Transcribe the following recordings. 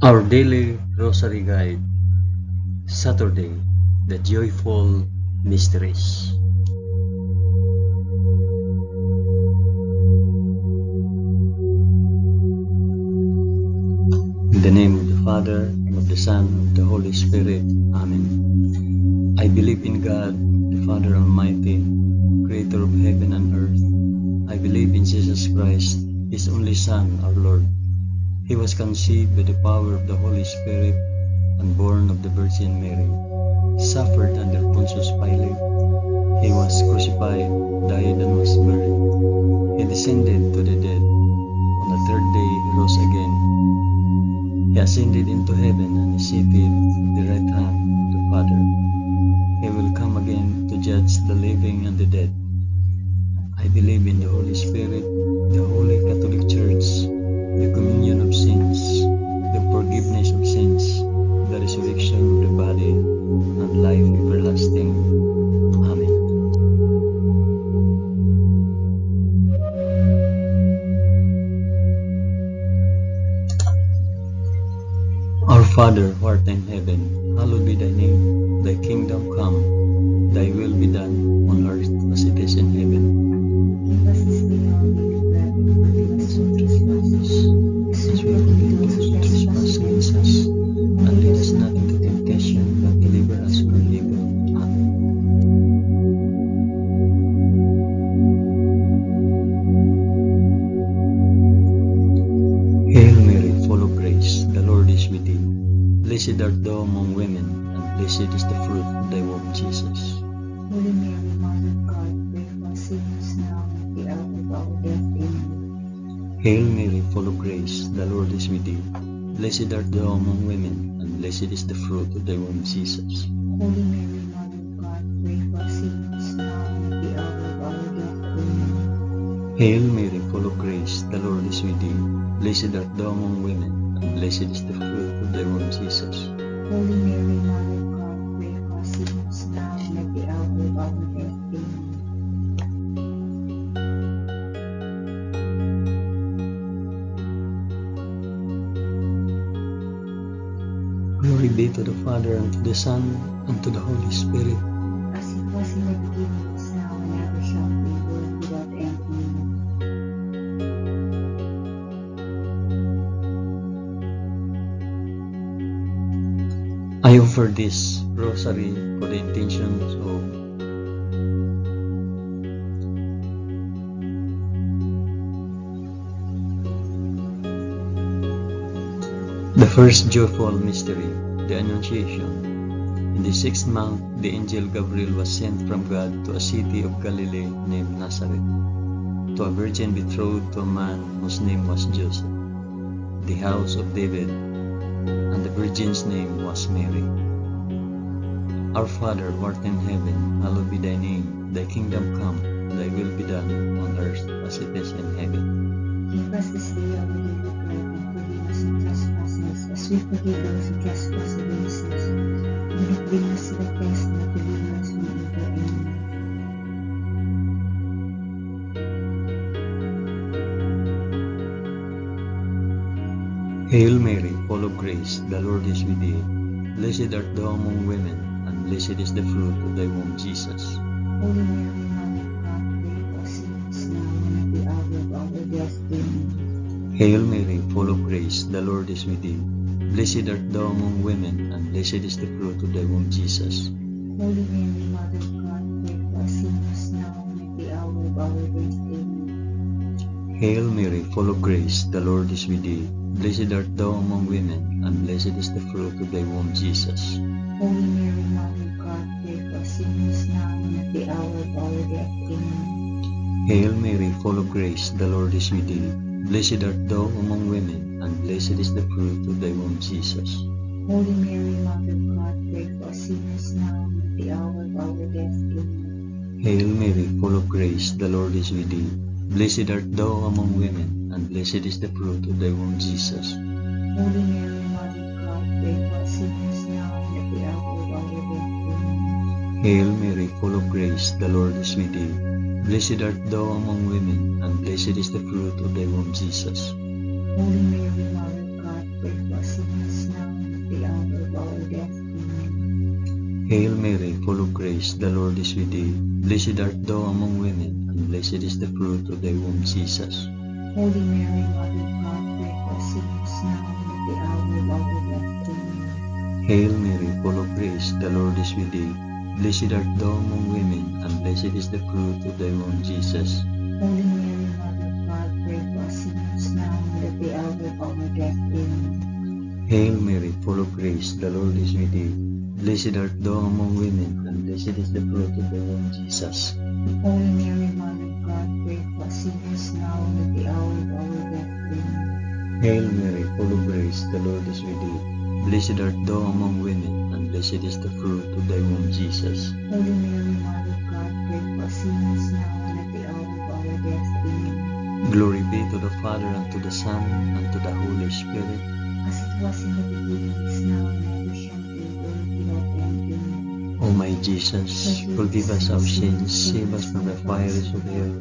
Our daily rosary guide, Saturday, the joyful mysteries. In the name of the Father, and of the Son, and of the Holy Spirit. Amen. I believe in God, the Father Almighty, creator of heaven and earth. I believe in Jesus Christ, His only Son, our Lord. He was conceived by the power of the Holy Spirit and born of the Virgin Mary, suffered under Pontius Pilate. He was crucified, died, and was buried. He descended to the dead. On the third day he rose again. He ascended into heaven and is seated at the right hand of the Father. He will come again to judge the living and the dead. I believe in the Holy Spirit, the Holy Catholic Church, the communion of sins, the forgiveness of sins, the resurrection of the body, and life everlasting. Amen. Our Father, who art in heaven, hallowed be thy name. Thy kingdom come, thy will be done, on earth as it is in heaven. Give us this day our daily bread, and forgive us our trespasses, as we forgive those who trespass against us. And lead us not into temptation, but deliver us from evil. Amen. Hail Mary, full of grace, the Lord is with thee. Blessed art thou among women, and blessed is the fruit of thy womb, Jesus. Holy Mary, Mother of God, pray for us sinners now and at the hour of our death. Amen. Hail Mary, full of grace, the Lord is with thee. Blessed art thou among women, and blessed is the fruit of thy womb, Jesus. Holy Mary, Mother of God, pray for us sinners now and at the hour of our death. Amen. Hail Mary, full of grace, the Lord is with thee. Blessed art thou among women, and blessed is the fruit of thy womb, Jesus. Holy Mary, Mother of God, pray for us sinners now and at the hour of our death. Amen. Glory be to the Father, and to the Son, and to the Holy Spirit. As it was in the beginning, is now, and ever shall be, world without end. Amen. I offer this rosary for the intentions of the first joyful mystery, the Annunciation. In the 6th month, the angel Gabriel was sent from God to a city of Galilee named Nazareth, to a virgin betrothed to a man whose name was Joseph, the house of David, and the virgin's name was Mary. Our Father, who art in heaven, hallowed be thy name. Thy kingdom come, thy will be done, on earth as it is in heaven. Give us this day our daily bread, and forgive us our trespasses, as we forgive those who trespass against us. Do not bring us to the test, but deliver us from evil. Amen. Hail Mary, full of grace, the Lord is with thee. Blessed art thou among women, and blessed is the fruit of thy womb, Jesus. Holy Mary, Mother of God, pray for us sinners now and at the hour of our death. Amen. Hail Mary, full of grace, the Lord is with thee. Blessed art thou among women, and blessed is the fruit of thy womb, Jesus. Holy Mary, Mother of God, pray for us sinners now and at the hour of our death. Amen. Hail Mary, full of grace, the Lord is with thee. Blessed art thou among women, and blessed is the fruit of thy womb, Jesus. Holy Mary, Mother of God, pray for us sinners now and at the hour of our death. Amen. Hail Mary, full of grace, the Lord is with thee. Blessed art thou among women, and blessed is the fruit of thy womb, Jesus. Holy Mary, Mother of God, pray for us sinners now and at the hour of our death. Amen. Hail Mary, full of grace, the Lord is with thee. Blessed art thou among women, and blessed is the fruit of thy womb, Jesus. Holy Mary, Mother of God, pray for us sinners now and at the hour of our death. Amen. Hail Mary, full of grace, the Lord is with thee. Blessed art thou among women, and blessed is the fruit of thy womb, Jesus. Holy Mary, Mother of God, pray for us sinners Hail Mary, full of grace, the Lord is with thee. Blessed art thou among women, and blessed is the fruit of thy womb, Jesus. Holy Mary, Mother of God, pray for us sinners now and at the hour of our death. Amen. Hail Mary, full of grace, the Lord is with thee. Blessed art thou among women, and blessed is the fruit of thy womb, Jesus. Holy Mary, Mother of God, pray for us sinners now and at the hour of our death. Amen. Hail Mary, full of grace, the Lord is with thee. Blessed art thou among women, and blessed is the fruit of thy womb, Jesus. Holy Mary, Mother of God, pray for us sinners now and at the hour of our death. Amen. Hail Mary, full of grace, the Lord is with thee. Blessed art thou among women, and blessed is the fruit of thy womb, Jesus. Holy Mary, Mother of God, pray for us sinners now and at the hour of our death. Amen. Glory be to the Father, and to the Son, and to the Holy Spirit. As it was in the beginning, is now, and ever shall be, world without end. Amen. O my Jesus, forgive us our sins, save us from the fires of hell,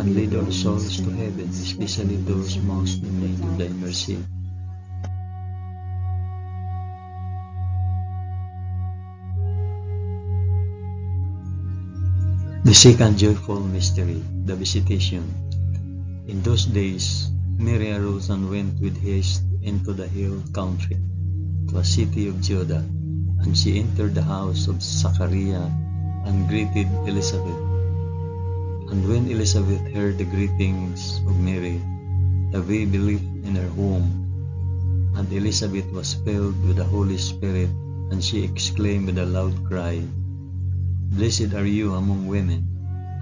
and lead all souls to heaven, especially those most in need of thy mercy. The second joyful mystery, the Visitation. In those days, Mary arose and went with haste into the hill country, to a city of Judah, and she entered the house of Zachariah and greeted Elizabeth. And when Elizabeth heard the greetings of Mary, the baby believed in her womb, and Elizabeth was filled with the Holy Spirit, and she exclaimed with a loud cry, Blessed are you among women,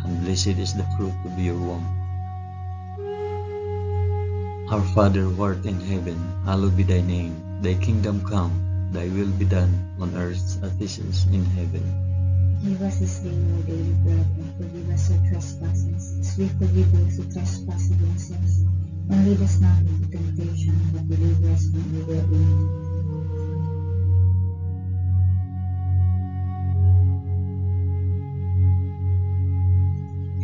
and blessed is the fruit of your womb. Our Father who art in heaven, hallowed be thy name. Thy kingdom come, thy will be done, on earth as it is in heaven. Give us this day our daily bread, and forgive us our trespasses, as we forgive those who trespass against us. And lead us not into temptation, but deliver us from evil. Amen.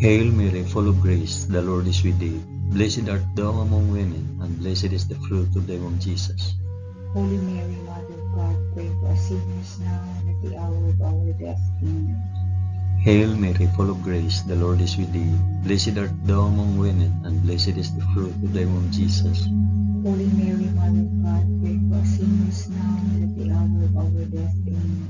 Hail Mary, full of grace, the Lord is with thee. Blessed art thou among women, and blessed is the fruit of thy womb, Jesus. Holy Mary, Mother of God, pray for us sinners now and at the hour of our death. Amen. Hail Mary, full of grace, the Lord is with thee. Blessed art thou among women, and blessed is the fruit of thy womb, Jesus. Holy Mary, Mother of God, pray for us sinners now and at the hour of our death. Amen.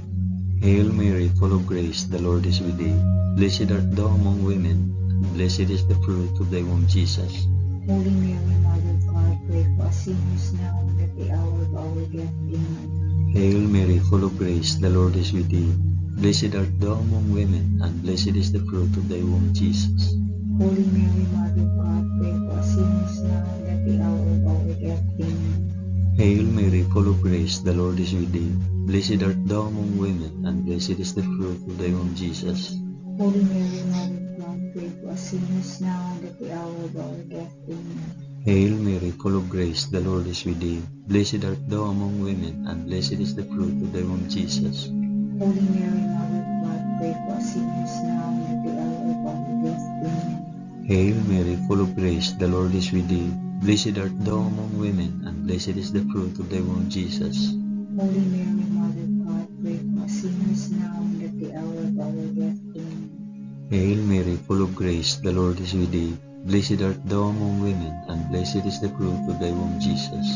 Hail Mary, full of grace, the Lord is with thee. Blessed art thou among women, and blessed is the fruit of thy womb, Jesus. Holy Mary, Mother of God, pray for us sinners now and at the hour of our death. Amen. Hail Mary, full of grace, the Lord is with thee. Blessed art thou among women, and blessed is the fruit of thy womb, Jesus. Holy Mary, Mother of God, pray for us sinners now and at the hour of our death. Amen. Hail Mary, full of grace, the Lord is with thee. Blessed art thou among women, and blessed is the fruit of thy womb, Jesus. Holy Mary, Mother of God, pray for us sinners now and at the hour of our death. Amen. Hail Mary, full of grace, the Lord is with thee. Blessed art thou among women, and blessed is the fruit of thy womb, Jesus. Holy Mary, Mother of God, pray for us sinners now and at the hour of our death. Amen. Hail Mary, full of grace, the Lord is with thee. Blessed art thou among women, and blessed is the fruit of thy womb, Jesus. Holy Mary, Mother of God, pray for us sinners now and at the hour of our death. Amen. Hail Mary, full of grace, the Lord is with thee. Blessed art thou among women, and blessed is the fruit of thy womb, Jesus.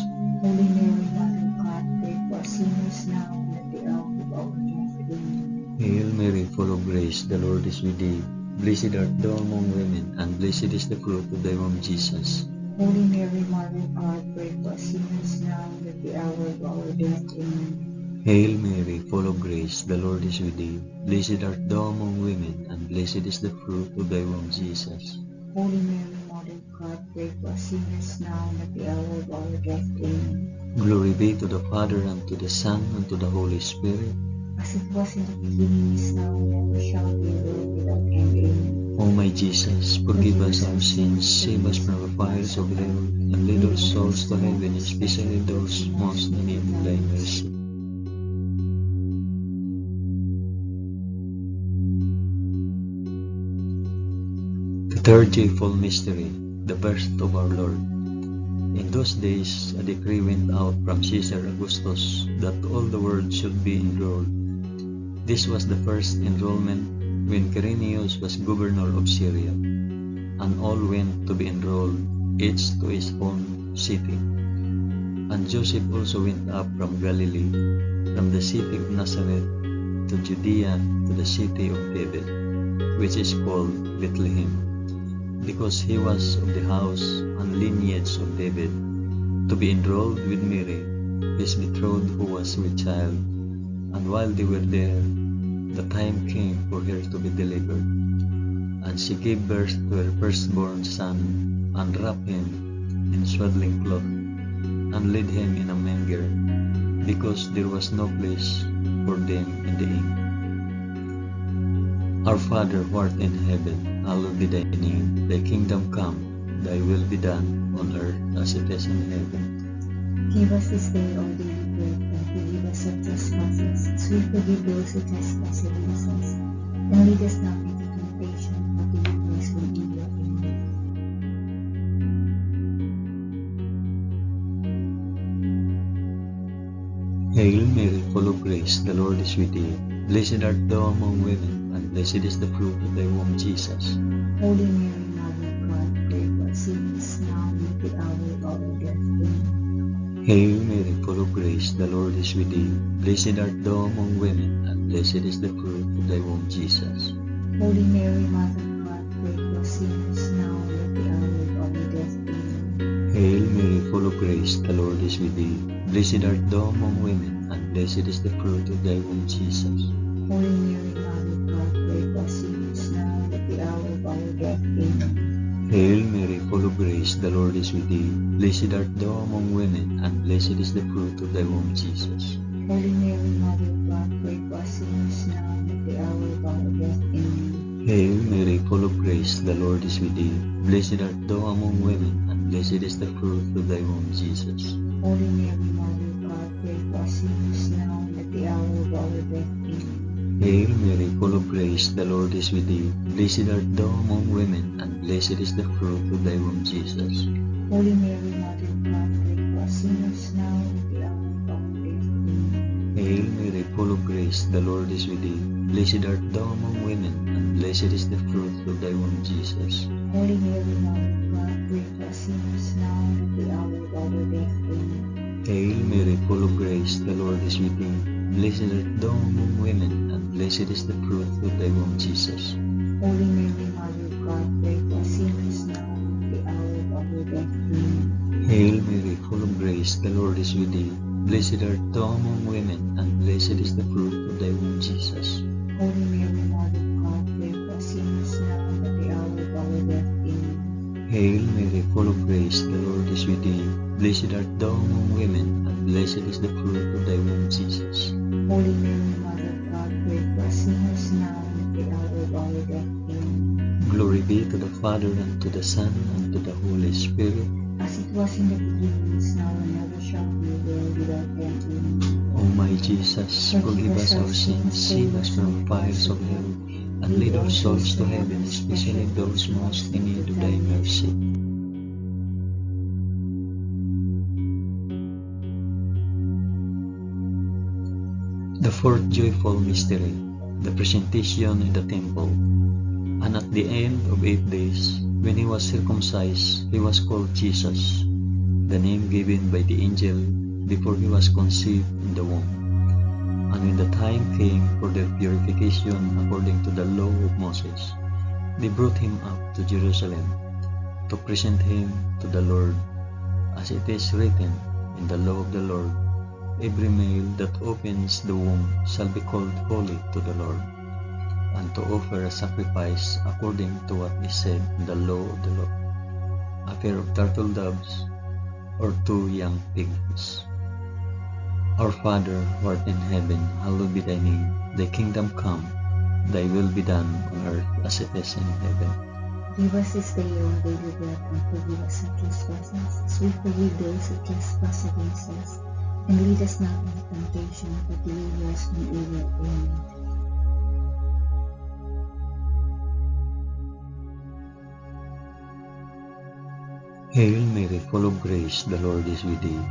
Holy Mary, Mother of God, pray for us sinners now and at the hour of our death. Amen. Hail Mary, full of grace, the Lord is with thee. Blessed art thou among women, and blessed is the fruit of thy womb, Jesus. Holy Mary, Mother of God, pray for us sinners now and at the hour of our death. Amen. Hail Mary, full of grace, the Lord is with thee. Blessed art thou among women, and blessed is the fruit of thy womb, Jesus. Holy Mary, Mother of God, pray for us sinners now and at the hour of our death. Amen. Glory be to the Father, and to the Son, and to the Holy Spirit. As it was in the beginning, is now, and ever shall be, world without end. Amen. O my Jesus, forgive us our sins, save us from the fires of hell, and lead all souls to heaven, especially those most in need of thy mercy. The third joyful mystery, the birth of our Lord. In those days, a decree went out from Caesar Augustus that all the world should be enrolled. This was the first enrollment when Quirinius was governor of Syria, and all went to be enrolled, each to his own city. And Joseph also went up from Galilee, from the city of Nazareth to Judea, to the city of David, which is called Bethlehem, because he was of the house and lineage of David, to be enrolled with Mary, his betrothed, who was with child. And while they were there, the time came for her to be delivered. And she gave birth to her firstborn son, and wrapped him in swaddling cloth, and laid him in a manger, because there was no place for them in the inn. Our Father who art in heaven, hallowed be thy name. Thy kingdom come, thy will be done on earth as it is in heaven. Give us this day our daily bread, and forgive us our trespasses, as we forgive those who trespass against us. And lead us not into temptation, but deliver us from evil. Amen. Hail Mary, full of grace, the Lord is with thee. Blessed art thou among women, and blessed is the fruit of thy womb, Jesus. Holy Mary, Mother of God, pray for us sinners, now and at the hour of our death. Amen. Hail Mary, full of grace, the Lord is with thee. Blessed art thou among women, and blessed is the fruit of thy womb, Jesus. Holy Mary, Mother of God, pray for us sinners, now and at the hour of our death. Amen. Hail Mary, full of grace, the Lord is with thee. Blessed art thou among women, and blessed is the fruit of thy womb, Jesus. Holy Mary, Mother of God, pray for us sinners, now and at the hour of our death. Amen. Hail Mary, full of grace, the Lord is with thee. Blessed art thou among women, and blessed is the fruit of thy womb, Jesus. Holy Mary, Mother of God, pray for us sinners, now and at the hour of our death. Amen. Hail Mary, full of grace, the Lord is with thee. Blessed art thou among women, and blessed is the fruit of thy womb, Jesus. Holy Mary, Mother of God, pray for us sinners, now and at the hour of our death. Amen. Hail Mary, full of grace, the Lord is with thee. Blessed art thou among women, and blessed is the fruit of thy womb, Jesus. Holy Mary, Mother of God, pray for us sinners, now and at the hour of our death. Amen. Hail Mary, full of grace, the Lord is with thee. Blessed art thou among women, and blessed is the fruit of thy womb, Jesus. Holy Mary, Mother of God, pray for us sinners, now and at the hour of our death. Amen. Hail Mary, full of grace, the Lord is with thee. Blessed art thou among women, and blessed is the fruit of thy womb, Jesus. Holy Mary, Mother of God, pray for us sinners, now and at the hour of our death. Amen. Hail Mary, full of grace, the Lord is with thee. Blessed art thou among women, and blessed is the fruit of thy womb, Jesus. Holy Mary, Mother of God, pray for us sinners, now and at the hour of our death. Amen. Hail Mary, full of grace, the Lord is with thee. Blessed art thou among women, and blessed is the fruit of thy womb, Jesus. Holy Mary, Mother of God, pray for us sinners, now and at the hour of our death. Amen. Glory be to the Father, and to the Son, and to the Holy Spirit. As it was in the beginning, is now, and ever shall be, world without end. Amen. O my Jesus, forgive us our sins, save us from fires of hell, and lead our souls to heaven, especially those most in need of thy mercy. The fourth joyful mystery, the presentation in the temple. And at the end of 8 days, when he was circumcised, he was called Jesus, the name given by the angel before he was conceived in the womb. And when the time came for their purification according to the law of Moses, they brought him up to Jerusalem to present him to the Lord, as it is written in the law of the Lord, every male that opens the womb shall be called holy to the Lord, and to offer a sacrifice according to what is said in the law of the Lord, a pair of turtle doves or 2 young pigs. Our Father, who art in heaven, hallowed be thy name. Thy kingdom come, thy will be done on earth as it is in heaven. Give us this day our daily bread, and forgive us our trespasses, as we forgive those who trespass against us. And lead us not into temptation, but deliver us from evil. Amen. Hail Mary, full of grace, the Lord is with thee.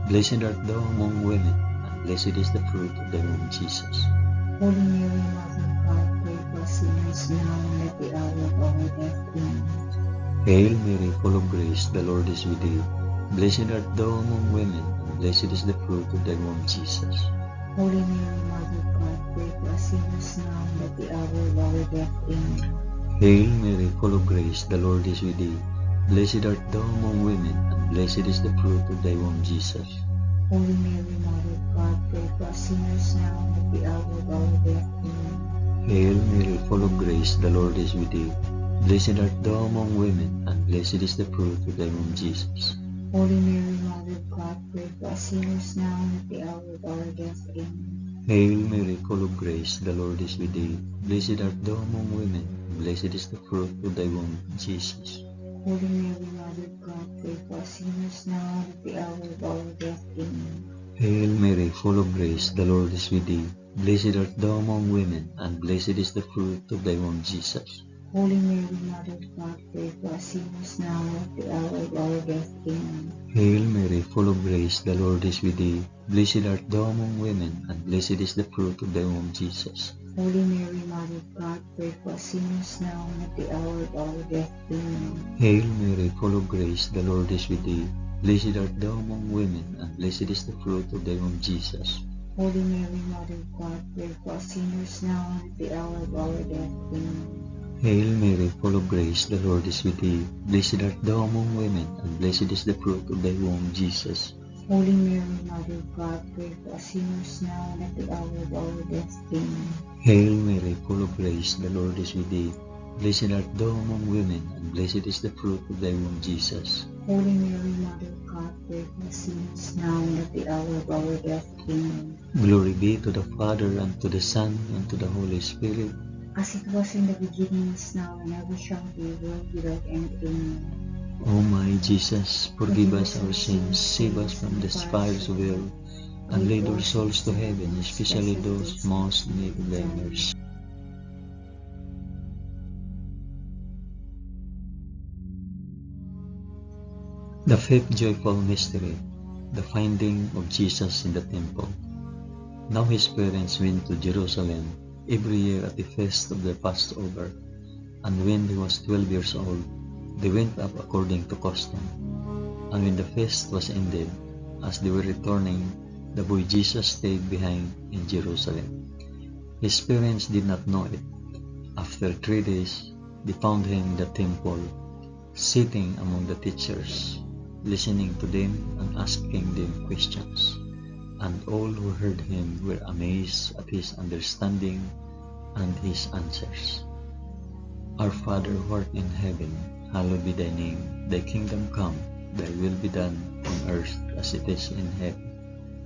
Blessed art thou among women, and blessed is the fruit of thy womb, Jesus. Holy Mary, Mother of God, pray for us sinners now and at the hour of our death. Amen. Hail Mary, full of grace, the Lord is with thee. Blessed art thou among women, and blessed is the fruit of thy womb, Jesus. Holy Mary, Mother of God, pray for us sinners now and at the hour of our death. Amen. Hail Mary, full of grace, the Lord is with thee. Blessed art thou among women, and blessed is the fruit of thy womb, Jesus. Holy Mary, Mother of God, pray for us sinners now and at the hour of our death. Amen. Hail Mary, full of grace, the Lord is with thee. Blessed art thou among women, and blessed is the fruit of thy womb, Jesus. Holy Mary, Mother of God, pray for us sinners now and at the hour of our death. Amen. Hail Mary, full of grace, the Lord is with thee. Blessed art thou among women, and blessed is the fruit of thy womb, Jesus. Holy Mary, Mother of God, pray for us sinners now and at the hour of our death. Amen. Hail Mary, full of grace, the Lord is with thee. Blessed art thou among women, and blessed is the fruit of thy womb, Jesus. Holy Mary, Mother of God, pray for us sinners now and at the hour of our death. Amen. Hail Mary, full of grace, the Lord is with thee. Blessed art thou among women, and blessed is the fruit of thy womb, Jesus. Holy Mary, Mother of God, pray for us sinners now and at the hour of our death. Amen. Hail Mary, full of grace, the Lord is with thee. Blessed art thou among women, and blessed is the fruit of thy womb, Jesus. Holy Mary, Mother of God, pray for us sinners now and at the hour of our death. Amen. Hail Mary, full of grace, the Lord is with thee. Blessed art thou among women, and blessed is the fruit of thy womb, Jesus. Holy Mary, Mother of God, pray for us sinners now and at the hour of our death. Amen. Hail Mary, full of grace, the Lord is with thee. Blessed art thou among women, and blessed is the fruit of thy womb, Jesus. Holy Mary, Mother of God, pray for us sinners now and at the hour of our death. Amen. Glory be to the Father, and to the Son, and to the Holy Spirit. As it was in the beginning, is now, and ever shall be, world without end. Amen. O my Jesus, forgive us our sins, save us from the fires of hell, and lead our souls to heaven, especially those most in need of thy mercy. The fifth joyful mystery, the finding of Jesus in the temple. Now his parents went to Jerusalem every year at the feast of the Passover, and when he was 12 years old, they went up according to custom. And when the feast was ended, as they were returning, the boy Jesus stayed behind in Jerusalem. His parents did not know it. After 3 days, they found him in the temple, sitting among the teachers, listening to them and asking them questions. And all who heard him were amazed at his understanding and his answers. Our Father who art in heaven, hallowed be thy name. Thy kingdom come, thy will be done on earth as it is in heaven.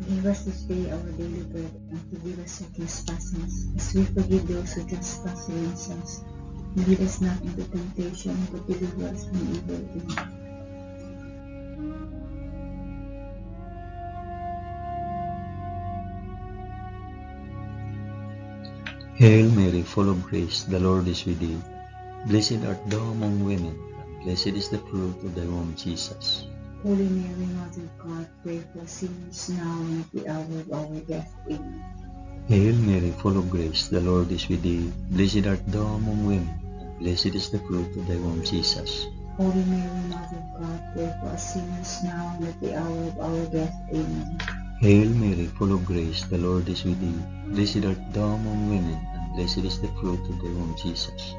Give us this day our daily bread, and forgive us our trespasses, as we forgive those who trespass against us. And lead us not into temptation, but deliver us from evil. Amen. Hail Mary, full of grace, the Lord is with thee. Blessed art thou among women, and blessed is the fruit of thy womb, Jesus. Holy Mary, Mother of God, pray for us sinners now and at the hour of our death. Amen. Hail Mary, full of grace, the Lord is with thee. Blessed art thou among women, and blessed is the fruit of thy womb, Jesus. Holy Mary, Mother of God, pray for us sinners now and at the hour of our death. Amen. Hail Mary, full of grace, the Lord is with thee. Blessed art thou among women, and blessed is the fruit of thy womb, Jesus.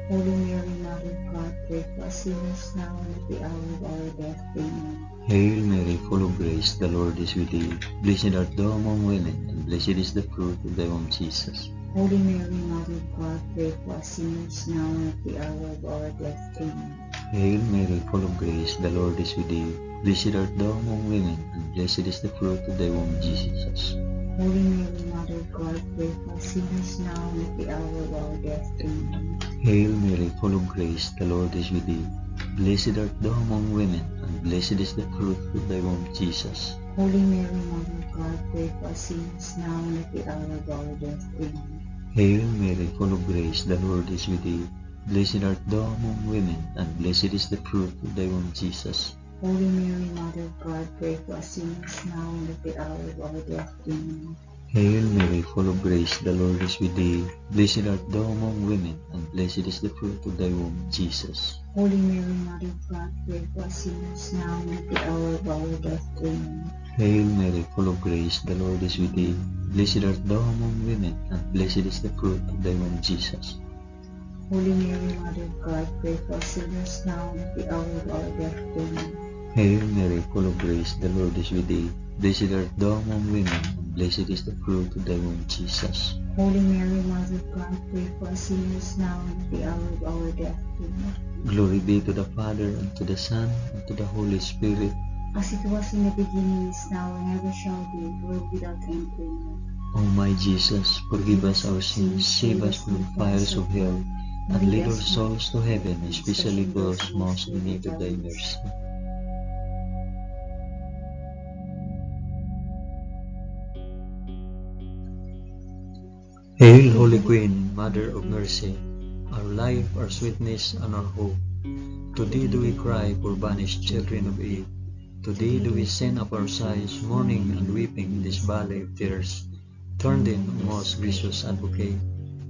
Holy Mary, Mother of God, pray for us sinners now and at the hour of our death. Amen. Hail Mary, full of grace, the Lord is with thee. Blessed art thou among women, and blessed is the fruit of thy womb, Jesus. Holy Mary, Mother of God, pray for us sinners now and at the hour of our death. Amen. Hail Mary, full of grace, the Lord is with thee. Blessed art thou among women, and blessed is the fruit of thy womb, Jesus. Holy Mary, Mother of God, pray for us sinners now and at the hour of our death. Amen. Hail Mary, full of grace, the Lord is with thee. Blessed art thou among women, and blessed is the fruit of thy womb, Jesus. Holy Mary, Mother of God, pray for us sinners now and at the hour of our death. Amen. Hail Mary, full of grace, the Lord is with thee. Blessed art thou among women, and blessed is the fruit of thy womb, Jesus. Holy Mary, Mother of God, pray for us sinners now and at the hour of our death. Amen. Hail Mary, full of grace, the Lord is with thee. Blessed art thou among women, and blessed is the fruit of thy womb, Jesus. Holy Mary, Mother of God, pray for us sinners now and at the hour of our death. Amen. Hail Mary, full of grace, the Lord is with thee. Blessed art thou among women, and blessed is the fruit of thy womb, Jesus. Holy Mary, Mother of God, pray for us sinners now and at the hour of our death. Amen. Hail Mary, full of grace, the Lord is with thee. Blessed art thou among women, and blessed is the fruit of thy womb, Jesus. Holy Mary, Mother of God, pray for us sinners now and at the hour of our death. Amen. Glory be to the Father, and to the Son, and to the Holy Spirit. As it was in the beginning, is now, and ever shall be, world without end. Amen. O my Jesus, forgive us our sins, save us from the fires of hell, and lead our souls to heaven, especially those most in need of thy mercy. Hail, Holy Queen, Mother of Mercy, our life, our sweetness, and our hope. To thee do we cry, poor banished children of Eve. To thee do we send up our sighs, mourning and weeping in this valley of tears. Turn then, O most gracious Advocate,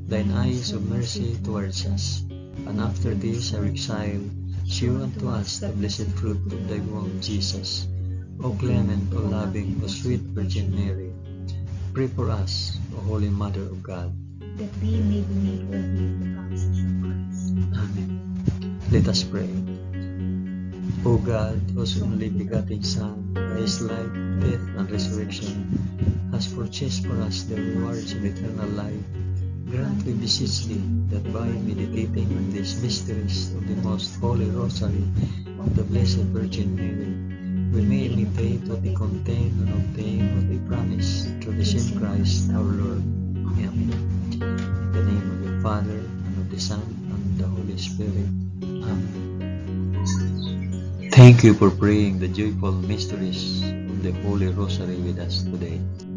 thine eyes of mercy towards us, and after this our exile, shew unto us the blessed fruit of thy womb, Jesus. O clement, O loving, O sweet Virgin Mary, pray for us, O Holy Mother of God, that we may be made worthy of the promises of Christ. Amen. Let us pray. O God, whose only begotten Son, by his life, death, and resurrection, has purchased for us the rewards of eternal life, grant, we beseech thee, that by meditating on these mysteries of the most holy Rosary of the Blessed Virgin Mary, we may imitate what they contain and obtain what they promise, through the same Christ our Lord. Amen. In the name of the Father, and of the Son, and of the Holy Spirit. Amen. Thank you for praying the joyful mysteries of the Holy Rosary with us today.